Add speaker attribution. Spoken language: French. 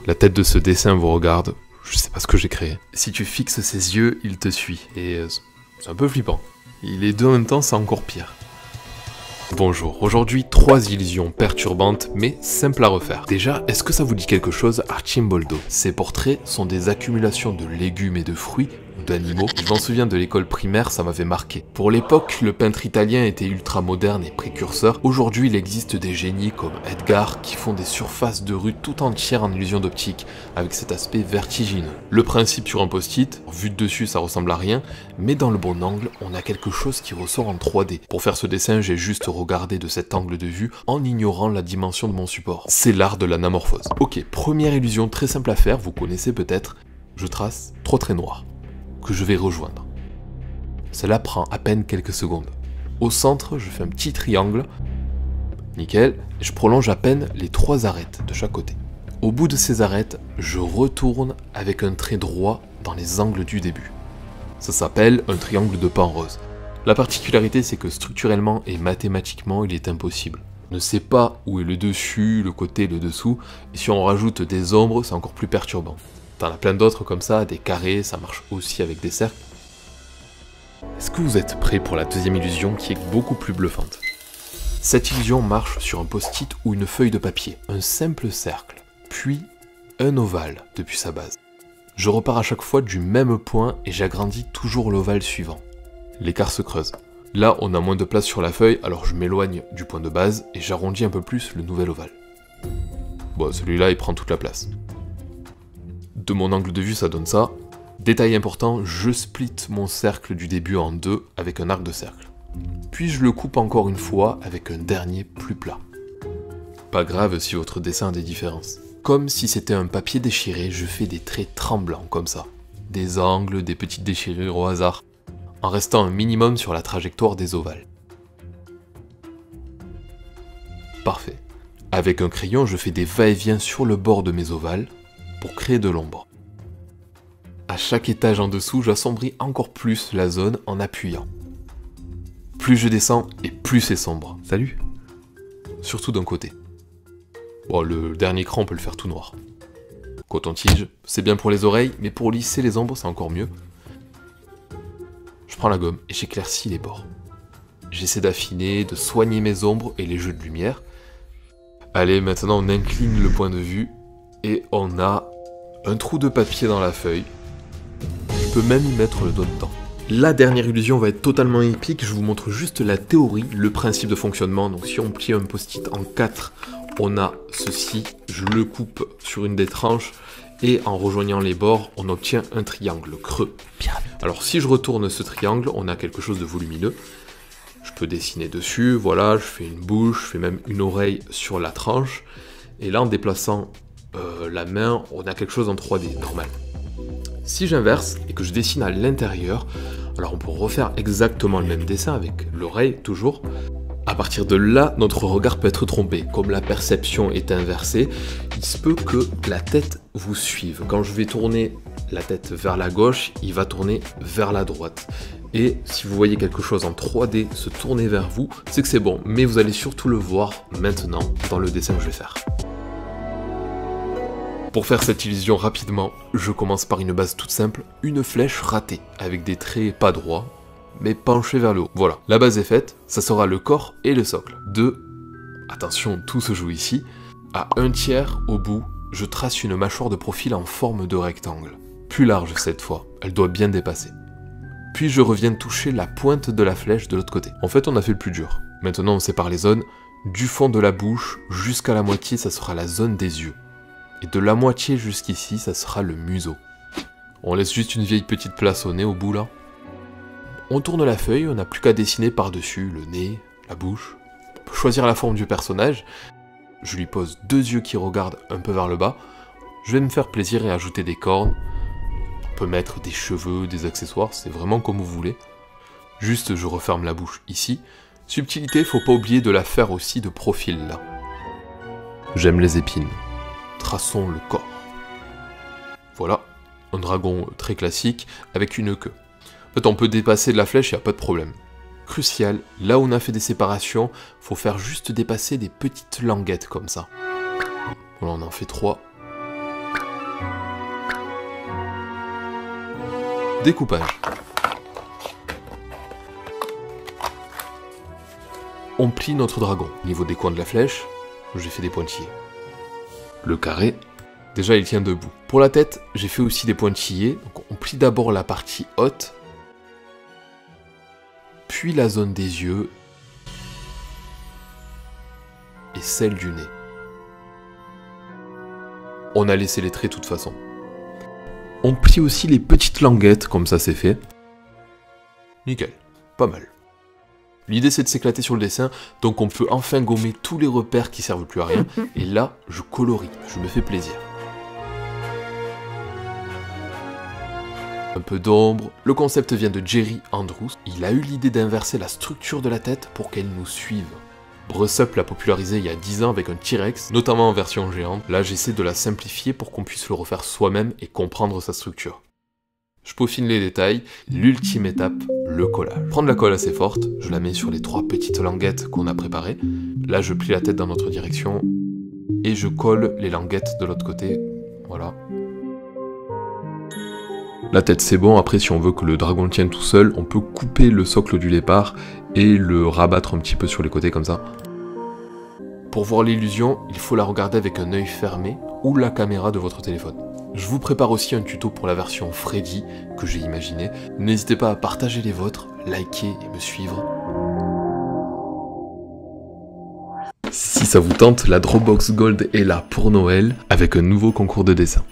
Speaker 1: La tête de ce dessin vous regarde, je sais pas ce que j'ai créé. Si tu fixes ses yeux, il te suit, et c'est un peu flippant. Il est deux en même temps, c'est encore pire. Bonjour, aujourd'hui 3 illusions perturbantes mais simples à refaire. Déjà, est-ce que ça vous dit quelque chose, Arcimboldo? Ces portraits sont des accumulations de légumes et de fruits, ou d'animaux. Je m'en souviens de l'école primaire, ça m'avait marqué. Pour l'époque, le peintre italien était ultra moderne et précurseur. Aujourd'hui, il existe des génies comme Edgar qui font des surfaces de rue tout entières en illusion d'optique, avec cet aspect vertigineux. Le principe sur un post-it, vu de dessus ça ressemble à rien, mais dans le bon angle, on a quelque chose qui ressort en 3D. Pour faire ce dessin, j'ai juste regardé de cet angle de vue en ignorant la dimension de mon support. C'est l'art de l'anamorphose. Ok, première illusion très simple à faire, vous connaissez peut-être, je trace 3 traits noirs, que je vais rejoindre. Cela prend à peine quelques secondes. Au centre, je fais un petit triangle, nickel, et je prolonge à peine les 3 arêtes de chaque côté. Au bout de ces arêtes, je retourne avec un trait droit dans les angles du début. Ça s'appelle un triangle de pan rose. La particularité, c'est que structurellement et mathématiquement, il est impossible. On ne sait pas où est le dessus, le côté, le dessous, et si on rajoute des ombres, c'est encore plus perturbant. T'en as plein d'autres comme ça, des carrés, ça marche aussi avec des cercles. Est-ce que vous êtes prêts pour la deuxième illusion qui est beaucoup plus bluffante? Cette illusion marche sur un post-it ou une feuille de papier, un simple cercle, puis un ovale depuis sa base. Je repars à chaque fois du même point et j'agrandis toujours l'ovale suivant. L'écart se creuse. Là, on a moins de place sur la feuille, alors je m'éloigne du point de base et j'arrondis un peu plus le nouvel ovale. Bon, celui-là, il prend toute la place. De mon angle de vue, ça donne ça. Détail important, je split mon cercle du début en 2 avec un arc de cercle. Puis je le coupe encore une fois avec un dernier plus plat. Pas grave si votre dessin a des différences. Comme si c'était un papier déchiré, je fais des traits tremblants comme ça. Des angles, des petites déchirures au hasard, en restant un minimum sur la trajectoire des ovales. Parfait. Avec un crayon, je fais des va-et-vient sur le bord de mes ovales pour créer de l'ombre. À chaque étage en dessous, j'assombris encore plus la zone en appuyant. Plus je descends et plus c'est sombre. Salut. Surtout d'un côté. Bon, le dernier cran, on peut le faire tout noir. Coton-tige, c'est bien pour les oreilles, mais pour lisser les ombres, c'est encore mieux. Je prends la gomme et j'éclaircis les bords. J'essaie d'affiner, de soigner mes ombres et les jeux de lumière. Allez, maintenant on incline le point de vue et on a un trou de papier dans la feuille. Je peux même y mettre le doigt dedans. La dernière illusion va être totalement épique, je vous montre juste la théorie, le principe de fonctionnement. Donc si on plie un post-it en 4, on a ceci, je le coupe sur une des tranches et en rejoignant les bords, on obtient un triangle creux. Alors si je retourne ce triangle, on a quelque chose de volumineux. Je peux dessiner dessus, voilà, je fais une bouche, je fais même une oreille sur la tranche. Et là, en déplaçant la main, on a quelque chose en 3D, normal. Si j'inverse et que je dessine à l'intérieur, alors on peut refaire exactement le même dessin avec l'oreille, toujours. À partir de là, notre regard peut être trompé. Comme la perception est inversée, il se peut que la tête vous suive. Quand je vais tourner la tête vers la gauche, il va tourner vers la droite. Et si vous voyez quelque chose en 3D se tourner vers vous, c'est que c'est bon. Mais vous allez surtout le voir maintenant dans le dessin que je vais faire. Pour faire cette illusion rapidement, je commence par une base toute simple, une flèche ratée, avec des traits pas droits, mais penchés vers le haut. Voilà, la base est faite, ça sera le corps et le socle. Attention, tout se joue ici, à 1/3 au bout, je trace une mâchoire de profil en forme de rectangle. Plus large cette fois, elle doit bien dépasser. Puis je reviens toucher la pointe de la flèche de l'autre côté. En fait, on a fait le plus dur. Maintenant, on sépare les zones. Du fond de la bouche jusqu'à la moitié, ça sera la zone des yeux. Et de la moitié jusqu'ici, ça sera le museau. On laisse juste une vieille petite place au nez au bout là. On tourne la feuille, on n'a plus qu'à dessiner par-dessus le nez, la bouche. On peut choisir la forme du personnage. Je lui pose 2 yeux qui regardent un peu vers le bas. Je vais me faire plaisir et ajouter des cornes. On peut mettre des cheveux, des accessoires, c'est vraiment comme vous voulez. Juste, je referme la bouche ici. Subtilité, faut pas oublier de la faire aussi de profil là. J'aime les épines. Traçons le corps. Voilà, un dragon très classique avec une queue. En fait, on peut dépasser de la flèche, il n'y a pas de problème. Crucial, là où on a fait des séparations, faut faire juste dépasser des petites languettes comme ça. Voilà, on en fait 3. Découpage. On plie notre dragon. Au niveau des coins de la flèche, j'ai fait des pointillés. Le carré, déjà il tient debout. Pour la tête, j'ai fait aussi des pointillés. Donc on plie d'abord la partie haute, puis la zone des yeux et celle du nez. On a laissé les traits de toute façon. On plie aussi les petites languettes, comme ça c'est fait. Nickel, pas mal. L'idée c'est de s'éclater sur le dessin, donc on peut enfin gommer tous les repères qui servent plus à rien. Et là, je colorie, je me fais plaisir. Un peu d'ombre. Le concept vient de Jerry Andrews. Il a eu l'idée d'inverser la structure de la tête pour qu'elle nous suive. Bruce Up l'a popularisé il y a 10 ans avec un T-Rex, notamment en version géante. Là, j'essaie de la simplifier pour qu'on puisse le refaire soi-même et comprendre sa structure. Je peaufine les détails. L'ultime étape, le collage. Prendre la colle assez forte, je la mets sur les 3 petites languettes qu'on a préparées. Là, je plie la tête dans notre direction et je colle les languettes de l'autre côté. Voilà. La tête c'est bon, après si on veut que le dragon tienne tout seul, on peut couper le socle du départ et le rabattre un petit peu sur les côtés comme ça. Pour voir l'illusion, il faut la regarder avec un œil fermé ou la caméra de votre téléphone. Je vous prépare aussi un tuto pour la version Freddy que j'ai imaginé. N'hésitez pas à partager les vôtres, liker et me suivre. Si ça vous tente, la Dropbox Gold est là pour Noël avec un nouveau concours de dessin.